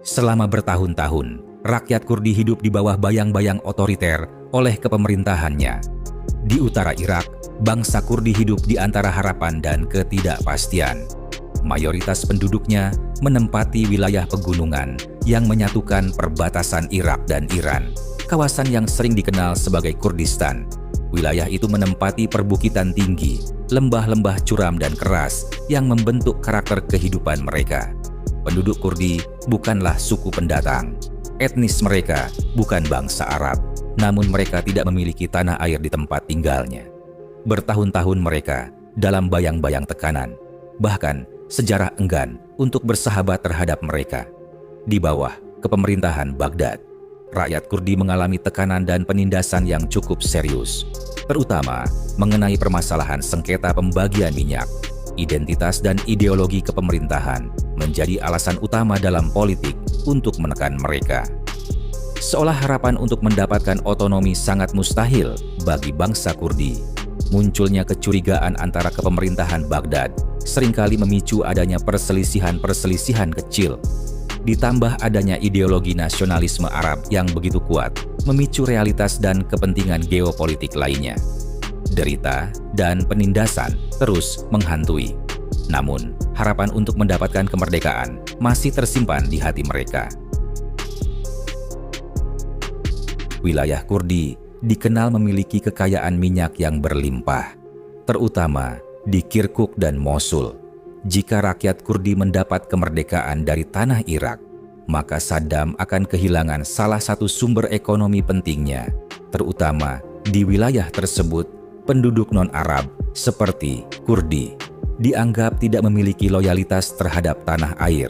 Selama bertahun-tahun, rakyat Kurdi hidup di bawah bayang-bayang otoriter oleh kepemerintahannya. Di utara Irak, bangsa Kurdi hidup di antara harapan dan ketidakpastian. Mayoritas penduduknya menempati wilayah pegunungan yang menyatukan perbatasan Irak dan Iran, kawasan yang sering dikenal sebagai Kurdistan. Wilayah itu menempati perbukitan tinggi, lembah-lembah curam dan keras yang membentuk karakter kehidupan mereka. Penduduk Kurdi bukanlah suku pendatang. Etnis mereka bukan bangsa Arab, namun mereka tidak memiliki tanah air di tempat tinggalnya. Bertahun-tahun mereka dalam bayang-bayang tekanan, bahkan sejarah enggan untuk bersahabat terhadap mereka. Di bawah kepemerintahan Baghdad, rakyat Kurdi mengalami tekanan dan penindasan yang cukup serius, terutama mengenai permasalahan sengketa pembagian minyak. Identitas dan ideologi kepemerintahan menjadi alasan utama dalam politik untuk menekan mereka. Seolah harapan untuk mendapatkan otonomi sangat mustahil bagi bangsa Kurdi. Munculnya kecurigaan antara kepemerintahan Baghdad seringkali memicu adanya perselisihan-perselisihan kecil. Ditambah adanya ideologi nasionalisme Arab yang begitu kuat, memicu realitas dan kepentingan geopolitik lainnya. Derita dan penindasan terus menghantui. Namun, harapan untuk mendapatkan kemerdekaan masih tersimpan di hati mereka. Wilayah Kurdi dikenal memiliki kekayaan minyak yang berlimpah, terutama di Kirkuk dan Mosul. Jika rakyat Kurdi mendapat kemerdekaan dari tanah Irak, maka Saddam akan kehilangan salah satu sumber ekonomi pentingnya, terutama di wilayah tersebut. Penduduk non-Arab seperti Kurdi dianggap tidak memiliki loyalitas terhadap tanah air.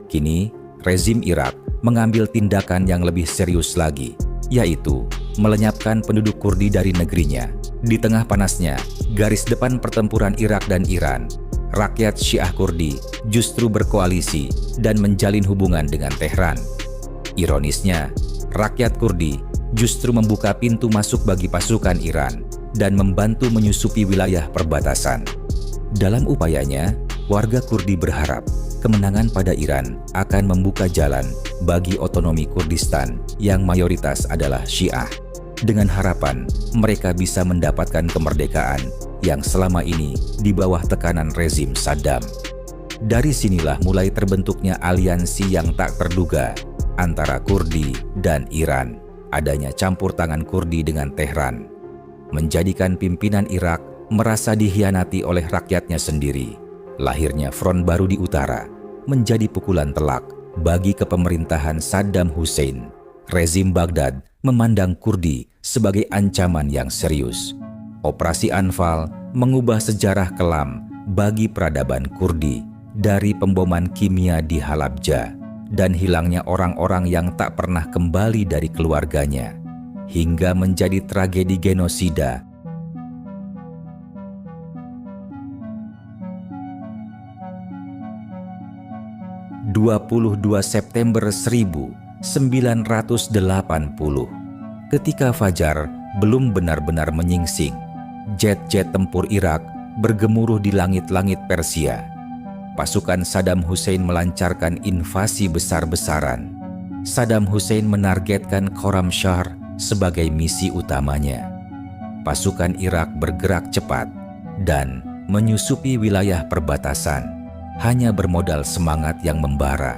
Kini, rezim Irak mengambil tindakan yang lebih serius lagi, yaitu melenyapkan penduduk Kurdi dari negerinya. Di tengah panasnya garis depan pertempuran Irak dan Iran, rakyat Syiah Kurdi justru berkoalisi dan menjalin hubungan dengan Tehran. Ironisnya, rakyat Kurdi justru membuka pintu masuk bagi pasukan Iran dan membantu menyusupi wilayah perbatasan. Dalam upayanya, warga Kurdi berharap kemenangan pada Iran akan membuka jalan bagi otonomi Kurdistan yang mayoritas adalah Syiah, dengan harapan mereka bisa mendapatkan kemerdekaan yang selama ini di bawah tekanan rezim Saddam. Dari sinilah mulai terbentuknya aliansi yang tak terduga antara Kurdi dan Iran. Adanya campur tangan Kurdi dengan Tehran menjadikan pimpinan Irak merasa dikhianati oleh rakyatnya sendiri. Lahirnya front baru di utara menjadi pukulan telak bagi kepemerintahan Saddam Hussein. Rezim Baghdad memandang Kurdi sebagai ancaman yang serius. Operasi Anfal mengubah sejarah kelam bagi peradaban Kurdi, dari pemboman kimia di Halabja dan hilangnya orang-orang yang tak pernah kembali dari keluarganya, hingga menjadi tragedi genosida. (22 September 1980), ketika fajar belum benar-benar menyingsing, jet-jet tempur Irak bergemuruh di langit-langit Persia. Pasukan Saddam Hussein melancarkan invasi besar-besaran. Saddam Hussein menargetkan Khorramshahr sebagai misi utamanya. Pasukan Irak bergerak cepat dan menyusupi wilayah perbatasan, hanya bermodal semangat yang membara.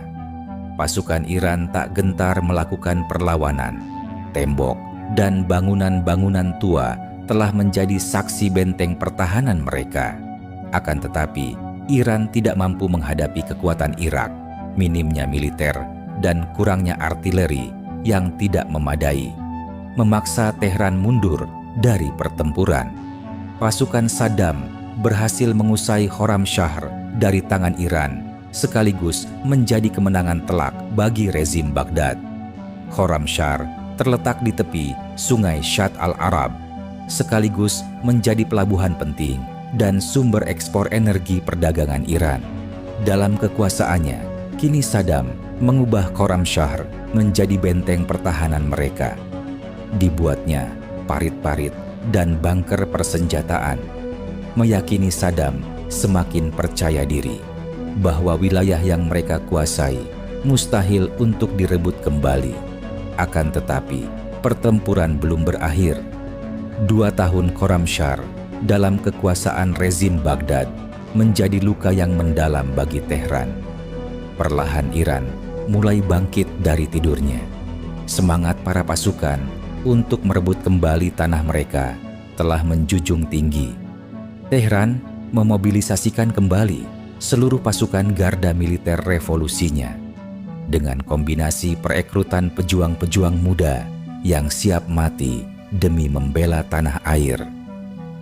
Pasukan Iran tak gentar melakukan perlawanan. Tembok dan bangunan-bangunan tua telah menjadi saksi benteng pertahanan mereka. Akan tetapi, Iran tidak mampu menghadapi kekuatan Irak, minimnya militer, dan kurangnya artileri yang tidak memadai, memaksa Tehran mundur dari pertempuran. Pasukan Saddam berhasil mengusai Khorramshahr dari tangan Iran, sekaligus menjadi kemenangan telak bagi rezim Baghdad. Khorramshahr terletak di tepi sungai Shatt al-Arab, sekaligus menjadi pelabuhan penting dan sumber ekspor energi perdagangan Iran. Dalam kekuasaannya, kini Saddam mengubah Khorramshahr menjadi benteng pertahanan mereka. Dibuatnya parit-parit dan bunker persenjataan, meyakini Saddam semakin percaya diri bahwa wilayah yang mereka kuasai mustahil untuk direbut kembali. Akan tetapi, pertempuran belum berakhir. 2 tahun Khorramshahr dalam kekuasaan rezim Baghdad menjadi luka yang mendalam bagi Tehran. Perlahan Iran mulai bangkit dari tidurnya. Semangat para pasukan untuk merebut kembali tanah mereka telah menjunjung tinggi. Tehran memobilisasikan kembali seluruh pasukan garda militer revolusinya. Dengan kombinasi perekrutan pejuang-pejuang muda yang siap mati demi membela tanah air,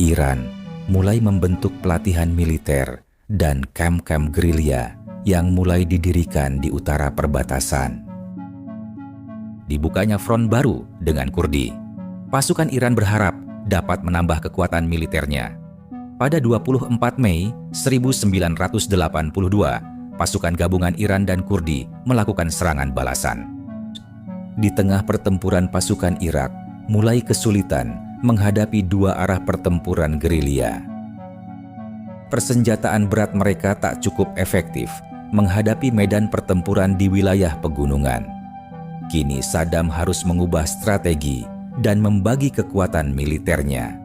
Iran mulai membentuk pelatihan militer dan kamp-kamp gerilya yang mulai didirikan di utara perbatasan. Dibukanya front baru dengan Kurdi, pasukan Iran berharap dapat menambah kekuatan militernya. Pada 24 Mei 1982, pasukan gabungan Iran dan Kurdi melakukan serangan balasan. Di tengah pertempuran, pasukan Irak mulai kesulitan menghadapi 2 arah pertempuran gerilya. Persenjataan berat mereka tak cukup efektif menghadapi medan pertempuran di wilayah pegunungan. Kini Saddam harus mengubah strategi dan membagi kekuatan militernya.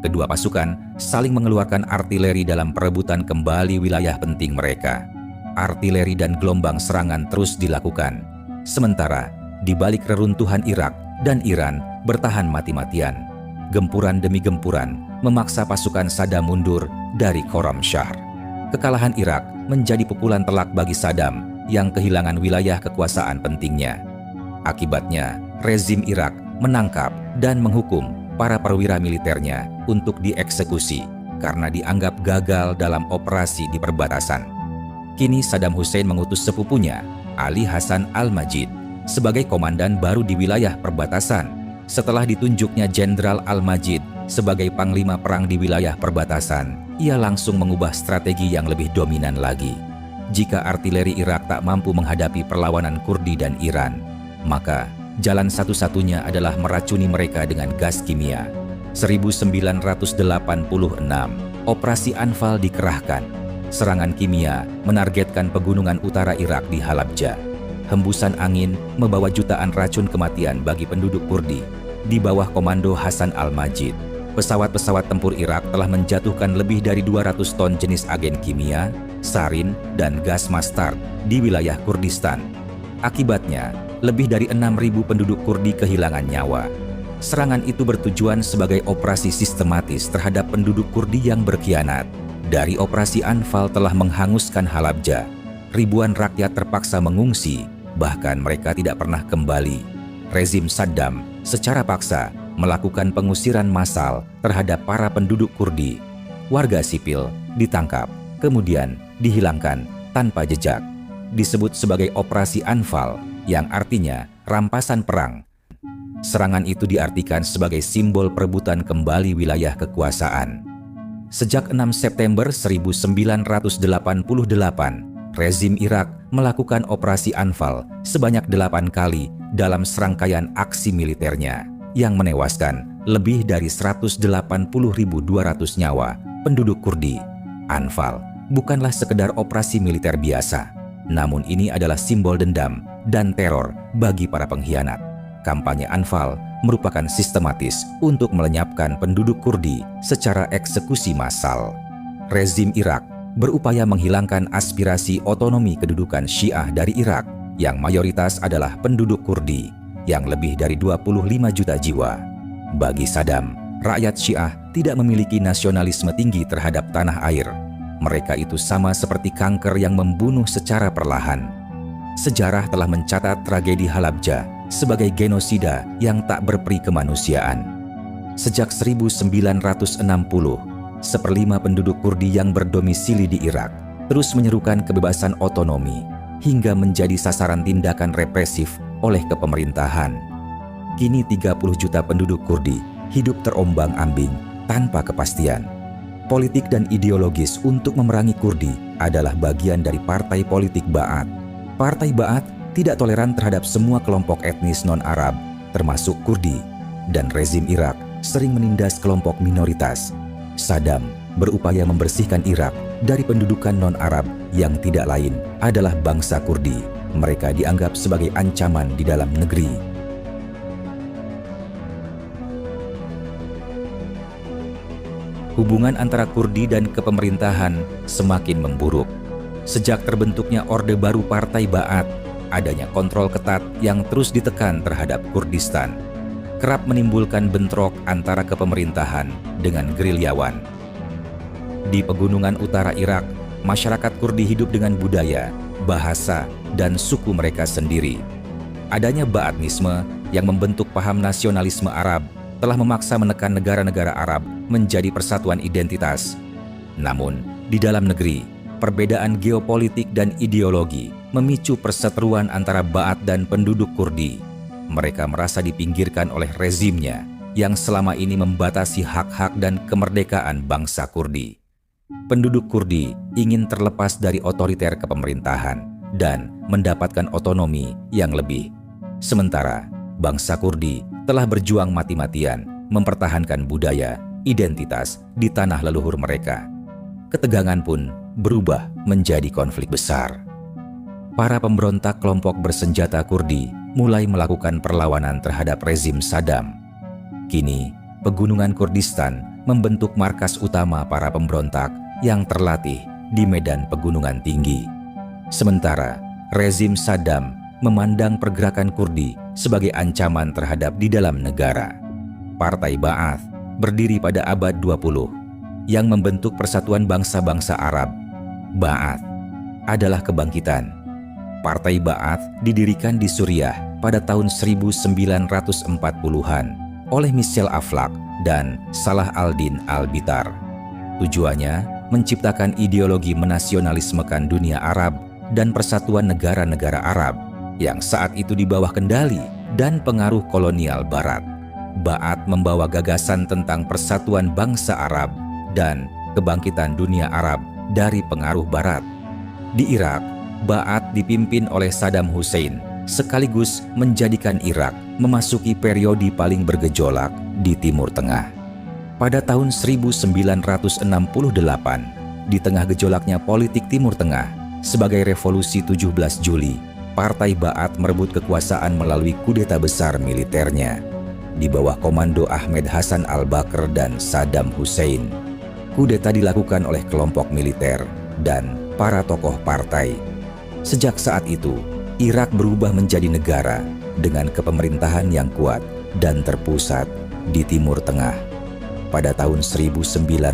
Kedua pasukan saling mengeluarkan artileri dalam perebutan kembali wilayah penting mereka. Artileri dan gelombang serangan terus dilakukan. Sementara di balik reruntuhan Irak dan Iran bertahan mati-matian. Gempuran demi gempuran memaksa pasukan Saddam mundur dari Khorramshahr. Kekalahan Irak menjadi pukulan telak bagi Saddam yang kehilangan wilayah kekuasaan pentingnya. Akibatnya, rezim Irak menangkap dan menghukum para perwira militernya untuk dieksekusi karena dianggap gagal dalam operasi di perbatasan. Kini Saddam Hussein mengutus sepupunya, Ali Hasan Al-Majid, sebagai komandan baru di wilayah perbatasan. Setelah ditunjuknya Jenderal Al-Majid sebagai panglima perang di wilayah perbatasan, ia langsung mengubah strategi yang lebih dominan lagi. Jika artileri Irak tak mampu menghadapi perlawanan Kurdi dan Iran, maka jalan satu-satunya adalah meracuni mereka dengan gas kimia. 1986, Operasi Anfal dikerahkan. Serangan kimia menargetkan pegunungan utara Irak di Halabja. Hembusan angin membawa jutaan racun kematian bagi penduduk Kurdi. Di bawah komando Hasan Al-Majid, pesawat-pesawat tempur Irak telah menjatuhkan lebih dari 200 ton jenis agen kimia, sarin, dan gas mustard di wilayah Kurdistan. Akibatnya, lebih dari 6.000 penduduk Kurdi kehilangan nyawa. Serangan itu bertujuan sebagai operasi sistematis terhadap penduduk Kurdi yang berkhianat. Dari Operasi Anfal telah menghanguskan Halabja. Ribuan rakyat terpaksa mengungsi, bahkan mereka tidak pernah kembali. Rezim Saddam secara paksa melakukan pengusiran massal terhadap para penduduk Kurdi. Warga sipil ditangkap, kemudian dihilangkan tanpa jejak. Disebut sebagai Operasi Anfal, yang artinya rampasan perang. Serangan itu diartikan sebagai simbol perebutan kembali wilayah kekuasaan. Sejak 6 September 1988, rezim Irak melakukan Operasi Anfal sebanyak 8 kali dalam serangkaian aksi militernya yang menewaskan lebih dari 180.200 nyawa penduduk Kurdi. Anfal bukanlah sekedar operasi militer biasa, namun ini adalah simbol dendam dan teror bagi para pengkhianat. Kampanye Anfal merupakan sistematis untuk melenyapkan penduduk Kurdi secara eksekusi massal. Rezim Irak berupaya menghilangkan aspirasi otonomi kedudukan Syiah dari Irak yang mayoritas adalah penduduk Kurdi yang lebih dari 25 juta jiwa. Bagi Saddam, rakyat Syiah tidak memiliki nasionalisme tinggi terhadap tanah air. Mereka itu sama seperti kanker yang membunuh secara perlahan. Sejarah telah mencatat tragedi Halabja sebagai genosida yang tak berperi kemanusiaan. Sejak 1960, 1/5 penduduk Kurdi yang berdomisili di Irak terus menyerukan kebebasan otonomi hingga menjadi sasaran tindakan represif oleh kepemerintahan. Kini 30 juta penduduk Kurdi hidup terombang-ambing tanpa kepastian. Politik dan ideologis untuk memerangi Kurdi adalah bagian dari partai politik Ba'ath. Partai Ba'ath tidak toleran terhadap semua kelompok etnis non-Arab, termasuk Kurdi, dan rezim Irak sering menindas kelompok minoritas. Saddam berupaya membersihkan Irak dari pendudukan non-Arab yang tidak lain adalah bangsa Kurdi. mereka dianggap sebagai ancaman di dalam negeri. Hubungan antara Kurdi dan kepemerintahan semakin memburuk. Sejak terbentuknya Orde Baru Partai Ba'ath, adanya kontrol ketat yang terus ditekan terhadap Kurdistan, kerap menimbulkan bentrok antara kepemerintahan dengan gerilyawan. Di pegunungan utara Irak, masyarakat Kurdi hidup dengan budaya, bahasa, dan suku mereka sendiri. Adanya Ba'athnisme yang membentuk paham nasionalisme Arab telah memaksa menekan negara-negara Arab menjadi persatuan identitas. Namun, di dalam negeri, perbedaan geopolitik dan ideologi memicu perseteruan antara Ba'ath dan penduduk Kurdi. Mereka merasa dipinggirkan oleh rezimnya yang selama ini membatasi hak-hak dan kemerdekaan bangsa Kurdi. Penduduk Kurdi ingin terlepas dari otoriter kepemerintahan dan mendapatkan otonomi yang lebih. Sementara, bangsa Kurdi telah berjuang mati-matian mempertahankan budaya, identitas di tanah leluhur mereka. Ketegangan pun berubah menjadi konflik besar. Para pemberontak kelompok bersenjata Kurdi mulai melakukan perlawanan terhadap rezim Saddam. Kini, pegunungan Kurdistan membentuk markas utama para pemberontak yang terlatih di medan pegunungan tinggi. Sementara, rezim Saddam memandang pergerakan Kurdi sebagai ancaman terhadap di dalam negara. Partai Ba'ath berdiri pada abad 20 yang membentuk persatuan bangsa-bangsa Arab. Ba'ath adalah kebangkitan. Partai Ba'ath didirikan di Suriah pada tahun 1940-an oleh Michel Aflaq dan Salah al-Din al-Bitar. Tujuannya menciptakan ideologi menasionalismekan dunia Arab dan persatuan negara-negara Arab yang saat itu di bawah kendali dan pengaruh kolonial Barat. Ba'ath membawa gagasan tentang persatuan bangsa Arab dan kebangkitan dunia Arab dari pengaruh Barat. Di Irak, Ba'ath dipimpin oleh Saddam Hussein sekaligus menjadikan Irak memasuki periode paling bergejolak di Timur Tengah. Pada tahun 1968, di tengah gejolaknya politik Timur Tengah, sebagai revolusi 17 Juli, Partai Ba'ath merebut kekuasaan melalui kudeta besar militernya. Di bawah komando Ahmed Hassan al-Bakr dan Saddam Hussein, kudeta dilakukan oleh kelompok militer dan para tokoh partai. Sejak saat itu, Irak berubah menjadi negara dengan kepemerintahan yang kuat dan terpusat di Timur Tengah. Pada tahun 1979,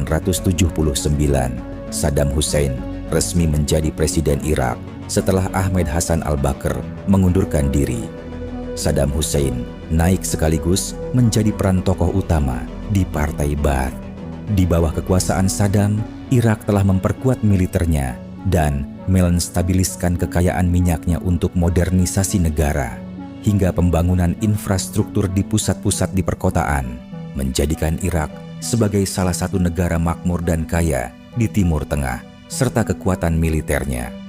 Saddam Hussein resmi menjadi presiden Irak setelah Ahmed Hassan al-Bakr mengundurkan diri. Saddam Hussein naik sekaligus menjadi peran tokoh utama di Partai Ba'ath. Di bawah kekuasaan Saddam, Irak telah memperkuat militernya dan menstabiliskan kekayaan minyaknya untuk modernisasi negara, hingga pembangunan infrastruktur di pusat-pusat di perkotaan, menjadikan Irak sebagai salah satu negara makmur dan kaya di Timur Tengah, serta kekuatan militernya